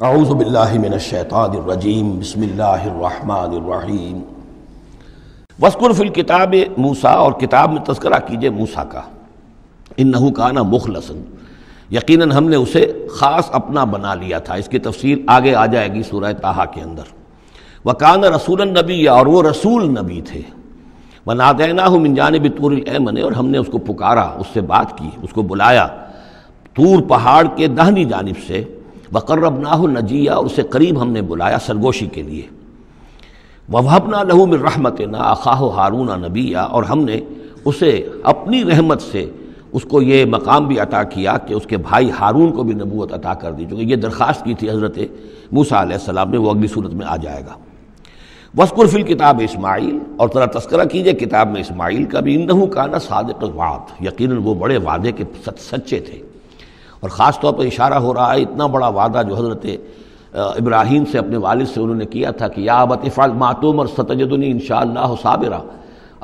اعوذ باللہ من الشیطان الرجیم بسم اللہ الرحمن الرحیم وَاذْكُرْ فِي الْكِتَابِ موسیٰ، اور کتاب میں تذکرہ کیجئے موسیٰ کا، انہو کان مخلصا، یقیناً ہم نے اسے خاص اپنا بنا لیا تھا۔ اس کی تفصیل آگے آ جائے گی سورہ طٰہٰ کے اندر۔ وَكَانَ رَسُولًا نَبِيًّا، اور وہ رسول نبی تھے۔ وَنَادَيْنَاهُ مِن جَانِبِ الطُّورِ الْأَيْمَنِ، اور ہم نے اس کو پکارا، اس سے بات کی، اس کو بلایا طور پہاڑ کے داہنی جانب سے۔ وَقَرَّبْنَاهُ نَجِيًّا، اور اسے قریب ہم نے بلایا سرگوشی کے لیے۔ وَوَهَبْنَا لَهُ مِن رَحْمَتِنَا أَخَاهُ هَارُونَ نَبِيًّا، اور ہم نے اسے اپنی رحمت سے اس کو یہ مقام بھی عطا کیا کہ اس کے بھائی ہارون کو بھی نبوت عطا کر دی، چونکہ یہ درخواست کی تھی حضرت موسیٰ علیہ السلام نے، وہ اگلی صورت میں آ جائے گا۔ وَاذْكُرْ فِي الْكِتَابِ اسماعیل، اور ذرا تذکرہ کیجئے کتاب میں اسماعیل کا بھی، انہ کان صادق الوعد، یقیناً وہ بڑے وعدے کے سچے تھے۔ اور خاص طور پر اشارہ ہو رہا ہے اتنا بڑا وعدہ جو حضرت ابراہیم سے اپنے والد سے انہوں نے کیا تھا کہ یا ابت افعل ما تؤمر ستجدنی انشاءاللہ صابرا،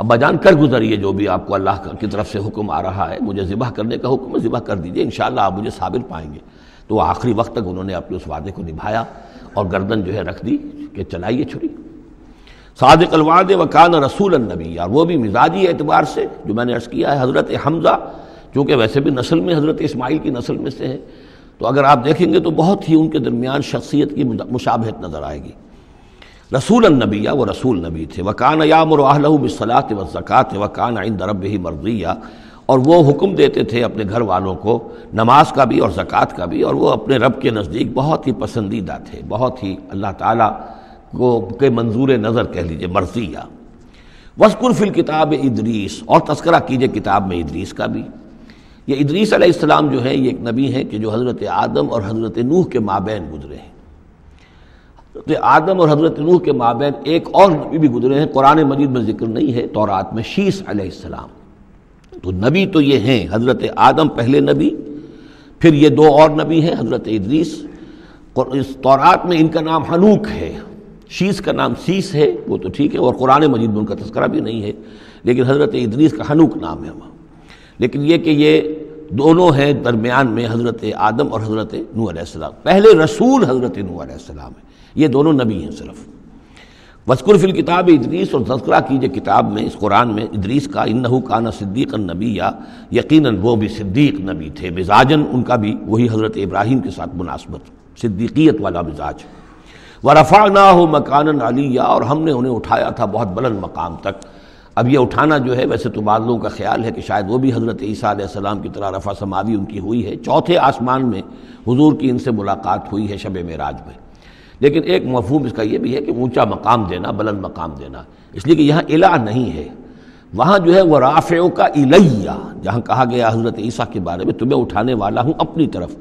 ابا جان کر گزریے جو بھی آپ کو اللہ کی طرف سے حکم آ رہا ہے، مجھے ذبح کرنے کا حکم ہے، ذبح کر دیجئے، انشاءاللہ آپ مجھے صابر پائیں گے۔ تو آخری وقت تک انہوں نے اپنے اس وعدے کو نبھایا اور گردن جو ہے رکھ دی کہ چلائیے چھری۔ صادق الوعد وکان رسول النبی، اور وہ بھی مزاجی اعتبار سے جو میں نے عرض کیا ہے، حضرت حمزہ چونکہ ویسے بھی نسل میں حضرت اسماعیل کی نسل میں سے ہیں، تو اگر آپ دیکھیں گے تو بہت ہی ان کے درمیان شخصیت کی مشابہت نظر آئے گی۔ رسول النبی، وہ رسول نبی تھے۔ وَكَانَ يَأْمُرُ أَهْلَهُ بِالصَّلَاةِ وَالزَّكَاةِ وَكَانَ عِندَ رَبِّهِ مَرْضِيًّا، اور وہ حکم دیتے تھے اپنے گھر والوں کو نماز کا بھی اور زکوٰۃ کا بھی، اور وہ اپنے رب کے نزدیک بہت ہی پسندیدہ تھے، بہت ہی اللہ تعالیٰ کو کے منظور نظر کہہ لیجئے، مرضیہ۔ وَاذْكُرْ فِي الْكِتَابِ ادریس، اور تذکرہ کیجئے کتاب میں ادریس کا بھی۔ یہ ادریس علیہ السلام جو ہے یہ ایک نبی ہیں کہ جو حضرت آدم اور حضرت نوح کے مابین گزرے ہیں۔ حضرت آدم اور حضرت نوح کے مابین ایک اور نبی بھی گزرے ہیں، قرآن مجید میں ذکر نہیں ہے، تورات میں، شیس علیہ السلام۔ تو نبی تو یہ ہیں، حضرت آدم پہلے نبی، پھر یہ دو اور نبی ہیں حضرت ادریس۔ اس تورات میں ان کا نام حنوک ہے، شیس کا نام سیس ہے، وہ تو ٹھیک ہے، اور قرآن مجید میں ان کا تذکرہ بھی نہیں ہے، لیکن حضرت ادریس کا حنوک نام ہے وہاں۔ لیکن یہ کہ یہ دونوں ہیں درمیان میں حضرت آدم اور حضرت نوح علیہ السلام، پہلے رسول حضرت نوح علیہ السلام ہے، یہ دونوں نبی ہیں صرف۔ وَاذْكُرْ فِي الْكِتَابِ ادریس، اور تذکرہ کیجئے کتاب میں اس قرآن میں ادریس کا، انہ کان صدیقا نبیّا، یقیناً وہ بھی صدیق نبی تھے، مزاجاً ان کا بھی وہی حضرت ابراہیم کے ساتھ مناسبت، صدیقیت والا مزاج۔ وَرَفَعْنَاهُ مَكَانًا عَلِيًّا، اور ہم نے انہیں اٹھایا تھا بہت بلند مقام تک۔ اب یہ اٹھانا جو ہے ویسے تو بعض لوگوں کا خیال ہے کہ شاید وہ بھی حضرت عیسیٰ علیہ السلام کی طرح رفع سماوی ان کی ہوئی ہے، چوتھے آسمان میں حضور کی ان سے ملاقات ہوئی ہے شب معراج میں۔ لیکن ایک مفہوم اس کا یہ بھی ہے کہ اونچا مقام دینا، بلند مقام دینا، اس لیے کہ یہاں الہ نہیں ہے، وہاں جو ہے وہ رافعک الیہ، جہاں کہا گیا حضرت عیسیٰ کے بارے میں تمہیں اٹھانے والا ہوں اپنی طرف،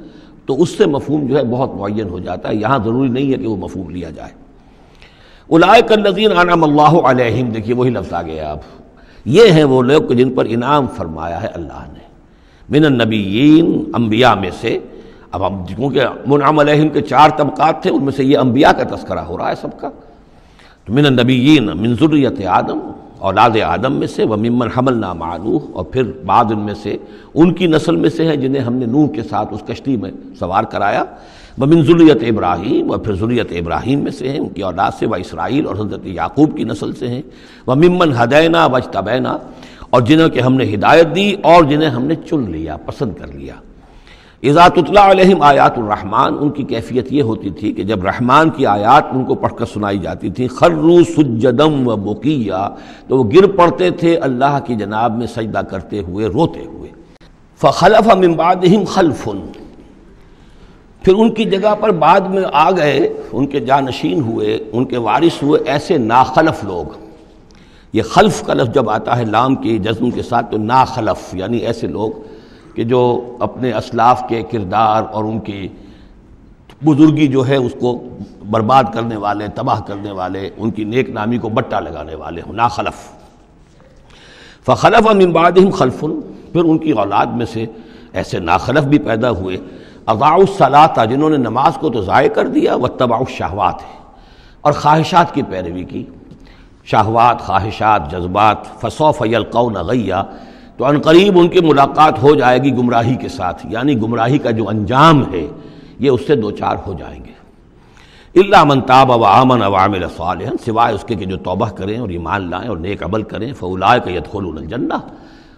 تو اس سے مفہوم جو ہے بہت معین ہو جاتا ہے، یہاں ضروری نہیں ہے کہ وہ مفہوم لیا جائے۔ اولئک الذین انعم اللہ علیہم، دیکھیے وہی لفظ آ گیا، اب یہ ہیں وہ لوگ جن پر انعام فرمایا ہے اللہ نے، من النبیین، انبیاء میں سے۔ اب ہم کیونکہ منعم علیہم کے 4 طبقات تھے، ان میں سے یہ انبیاء کا تذکرہ ہو رہا ہے سب کا۔ تو من النبیین من ذریۃ آدم، اولاد آدم میں سے، وممن حملنا مع نوح، اور پھر بعد ان میں سے ان کی نسل میں سے ہیں جنہیں ہم نے نوح کے ساتھ اس کشتی میں سوار کرایا، ومن ذریۃ ابراہیم، اور پھر ذریۃ ابراہیم میں سے ہیں، ان کی اولاد سے، واسرائیل، اور حضرت یعقوب کی نسل سے ہیں، وممن ہدینا واجتبینا، اور جنہیں کہ ہم نے ہدایت دی اور جنہیں ہم نے چن لیا، پسند کر لیا۔ اذا تتلیٰ علیہم آیات الرحمن، ان کی کیفیت یہ ہوتی تھی کہ جب رحمان کی آیات ان کو پڑھ کر سنائی جاتی تھی، خروا سجدا وبکیا، تو وہ گر پڑتے تھے اللہ کی جناب میں سجدہ کرتے ہوئے، روتے ہوئے۔ فخلف من بعدہم خلف، پھر ان کی جگہ پر بعد میں آ گئے، ان کے جانشین ہوئے، ان کے وارث ہوئے ایسے ناخلف لوگ۔ یہ خلف کا لفظ جب آتا ہے لام کی جزم کے ساتھ تو ناخلف، یعنی ایسے لوگ کہ جو اپنے اسلاف کے کردار اور ان کی بزرگی جو ہے اس کو برباد کرنے والے، تباہ کرنے والے، ان کی نیک نامی کو بٹا لگانے والے ہوں، ناخلف۔ فخلف من بعدہم خلف، پھر ان کی اولاد میں سے ایسے ناخلف بھی پیدا ہوئے، اضاعوا الصلاۃ، جنہوں نے نماز کو تو ضائع کر دیا، واتبعوا الشہوات، اور خواہشات کی پیروی کی، شہوات، خواہشات، جذبات، فسوف یلقون غیا، تو عنقریب ان کی ملاقات ہو جائے گی گمراہی کے ساتھ، یعنی گمراہی کا جو انجام ہے یہ اس سے دوچار ہو جائیں گے۔ الا من تاب وآمن وعمل صالحا، سوائے اس کے کہ جو توبہ کریں اور ایمان لائیں اور نیک عمل کریں، فاولئک یدخلون الجنہ،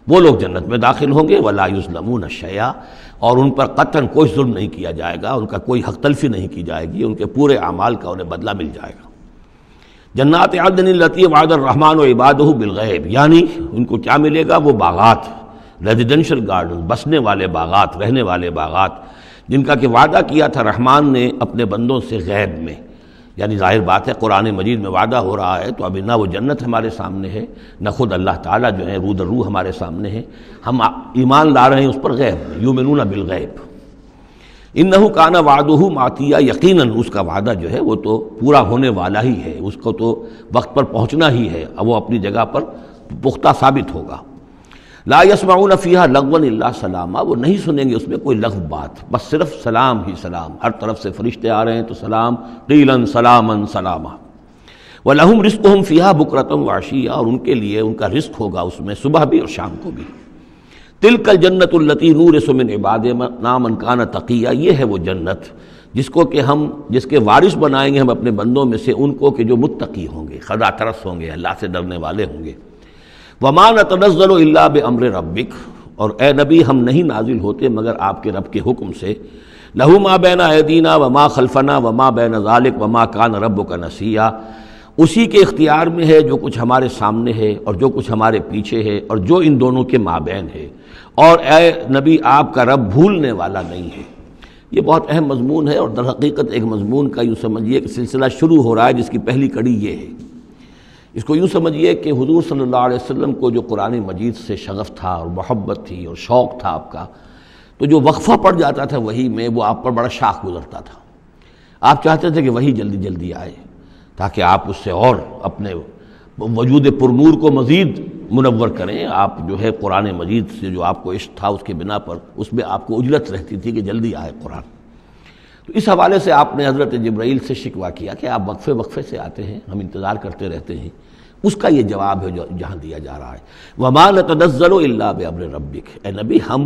وہ لوگ جنت میں داخل ہوں گے، ولا یظلمون شیئا، اور ان پر قطعاً کوئی ظلم نہیں کیا جائے گا، ان کا کوئی حق تلفی نہیں کی جائے گی، ان کے پورے اعمال کا انہیں بدلہ مل جائے گا۔ جنات عدن التی وعد الرحمن وعبادہ بالغیب، یعنی ان کو کیا ملے گا؟ وہ باغات، ریزیڈینشل گارڈن، بسنے والے باغات، رہنے والے باغات، جن کا کہ وعدہ کیا تھا رحمان نے اپنے بندوں سے غیب میں۔ یعنی ظاہر بات ہے قرآن مجید میں وعدہ ہو رہا ہے تو ابھی نہ وہ جنت ہمارے سامنے ہے، نہ خود اللہ تعالیٰ جو ہے روح در روح ہمارے سامنے ہے، ہم ایمان لا رہے ہیں اس پر غیب میں، یؤمنون بالغیب۔ انہ کان وعدہ ماتیا، یقیناً اس کا وعدہ جو ہے وہ تو پورا ہونے والا ہی ہے، اس کو تو وقت پر پہنچنا ہی ہے، اب وہ اپنی جگہ پر پختہ ثابت ہوگا۔ لا یسمعون فیہا لغوا الا سلاما، وہ نہیں سنیں گے اس میں کوئی لغو بات، بس صرف سلام ہی سلام، ہر طرف سے فرشتے آ رہے ہیں تو سلام، قیلا سلاما سلاما۔ وَلَهُمْ رِزْقُهُمْ فِيهَا بُكْرَةً وَعَشِيًّا، اور ان کے لیے ان کا رزق ہوگا اس میں صبح بھی اور شام کو بھی۔ تِلْكَ الْجَنَّةُ الَّتِي نُورِثُ مِنْ عِبَادِنَا مَنْ كَانَ تَقِيًّا، یہ ہے وہ جنت جس کو کہ ہم جس کے وارث بنائیں گے ہم اپنے بندوں میں سے ان کو کہ جو متقی ہوں گے، خدا ترس ہوں گے، اللہ سے ڈرنے والے ہوں گے۔ وَمَا نَتَنَزَّلُ إِلَّا بِأَمْرِ رَبِّكَ، اور اے نبی ہم نہیں نازل ہوتے مگر آپ کے رب کے حکم سے۔ لَهُ مَا بَيْنَ أَيْدِينَا وَمَا خَلْفَنَا وَمَا بَيْنَ ذَلِكَ وَمَا كَانَ رَبُّكَ نَسِيًّا، اسی کے اختیار میں ہے جو کچھ ہمارے سامنے ہے اور جو کچھ ہمارے پیچھے ہے اور جو ان دونوں کے مابین ہے، اور اے نبی آپ کا رب بھولنے والا نہیں ہے۔ یہ بہت اہم مضمون ہے، اور در حقیقت ایک مضمون کا یوں سمجھیے کہ سلسلہ شروع ہو رہا ہے جس کی پہلی کڑی یہ ہے۔ اس کو یوں سمجھیے کہ حضور صلی اللہ علیہ وسلم کو جو قرآن مجید سے شغف تھا اور محبت تھی اور شوق تھا آپ کا، تو جو وقفہ پڑ جاتا تھا وہی میں، وہ آپ پر بڑا شاخ گزرتا تھا۔ آپ چاہتے تھے کہ وہی جلدی جلدی آئے تاکہ آپ اس سے اور اپنے وجود پرنور کو مزید منور کریں۔ آپ جو ہے قرآن مجید سے جو آپ کو عشق تھا اس کے بنا پر اس میں آپ کو اجلت رہتی تھی کہ جلدی آئے قرآن۔ تو اس حوالے سے آپ نے حضرت جبرائیل سے شکوہ کیا کہ آپ وقفے وقفے سے آتے ہیں، ہم انتظار کرتے رہتے ہیں۔ اس کا یہ جواب ہے جو جہاں دیا جا رہا ہے، وَمَا نَتَنَزَّلُ إِلَّا بِأَمْرِ رَبِّكَ، اے نبی ہم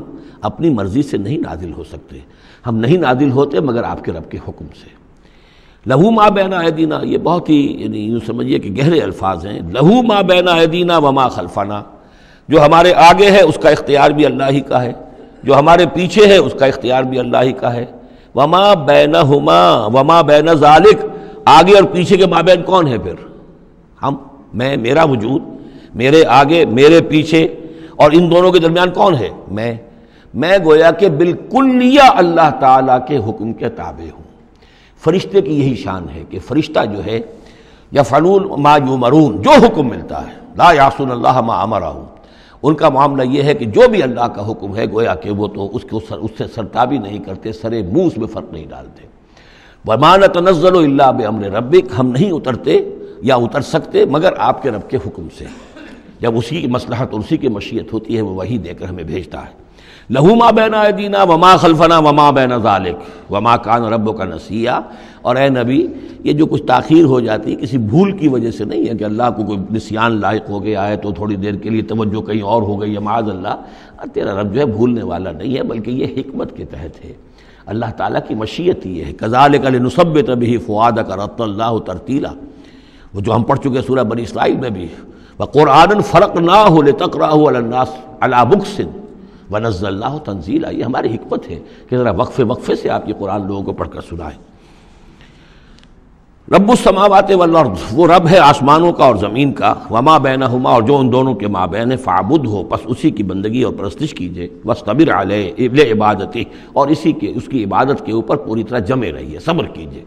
اپنی مرضی سے نہیں نازل ہو سکتے، ہم نہیں نازل ہوتے مگر آپ کے رب کے حکم سے۔ لَهُ مَا بَيْنَ أَيْدِينَا، یہ بہت ہی یعنی یوں سمجھیے کہ گہرے الفاظ ہیں۔ لَهُ مَا بَيْنَ أَيْدِينَا وَمَا خَلْفَنَا، جو ہمارے آگے ہے اس کا اختیار بھی اللہ ہی کا ہے، جو ہمارے پیچھے ہے اس کا اختیار بھی اللہ ہی کا ہے۔ وَمَا بَيْنَهُمَا وَمَا بَيْنَ ذَلِكَ، آگے اور پیچھے کے مابین کون ہے پھر؟ ہم، میں، میرا وجود، میرے آگے میرے پیچھے، اور ان دونوں کے درمیان کون ہے؟ میں گویا کہ بالکلیہ اللہ تعالیٰ کے حکم کے تابع ہوں۔ فرشتے کی یہی شان ہے کہ فرشتہ جو ہے یفعلون ما یؤمرون، جو حکم ملتا ہے، لا یعصون اللہ ما امرہم، ان کا معاملہ یہ ہے کہ جو بھی اللہ کا حکم ہے گویا کہ وہ تو اس سے سرتابی نہیں کرتے، سرے منہ اس میں فرق نہیں ڈالتے۔ وما نتنزل الا بامر ربک، ہم نہیں اترتے یا اتر سکتے مگر آپ کے رب کے حکم سے، جب اسی کی مصلحت اور اسی کی مشیت ہوتی ہے وہ وحی دے کر ہمیں بھیجتا ہے۔ لہو ما بین ایدینا وما خلفنا وما بین ذالک وما کان ربک نسیا، اور اے نبی یہ جو کچھ تاخیر ہو جاتی کسی بھول کی وجہ سے نہیں ہے کہ اللہ کو کوئی نسیان لاحق ہو گیا ہے تو تھوڑی دیر کے لیے توجہ کہیں اور ہو گئی ہے، معاذ اللہ، تیرا رب جو ہے بھولنے والا نہیں ہے، بلکہ یہ حکمت کے تحت ہے، اللہ تعالیٰ کی مشیت یہ ہے۔ کذالک لنثبت بہ فؤادک رتل اللہ ترتیلا، وہ جو ہم پڑھ چکے سورہ بنی اسرائیل میں بھی، وقرآنا فرقناہ لتقرأہ علی الناس علی مکث ونزلناہ تنزیلا، یہ ہماری حکمت ہے کہ ذرا وقفے سے آپ یہ قرآن لوگوں کو پڑھ کر سنائیں۔ رب السماوات والارض، وہ رب ہے آسمانوں کا اور زمین کا، وما بینہما، اور جو ان دونوں کے مابین ہے، فاعبدہ، پس اسی کی بندگی اور پرستش کیجئے، واصطبر علیہ لعبادتہ، اور اس کی عبادت کے اوپر پوری طرح جمے رہیے، صبر کیجئے۔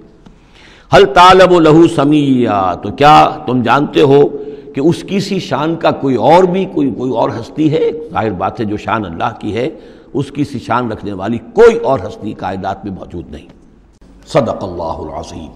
ہل تعلم لہ سمیہ، تو کیا تم جانتے ہو کہ اس کی سی شان کا کوئی اور بھی کوئی اور ہستی ہے؟ ظاہر بات ہے جو شان اللہ کی ہے اس کی سی شان رکھنے والی کوئی اور ہستی کائنات میں موجود نہیں۔ صدق اللہ العظیم۔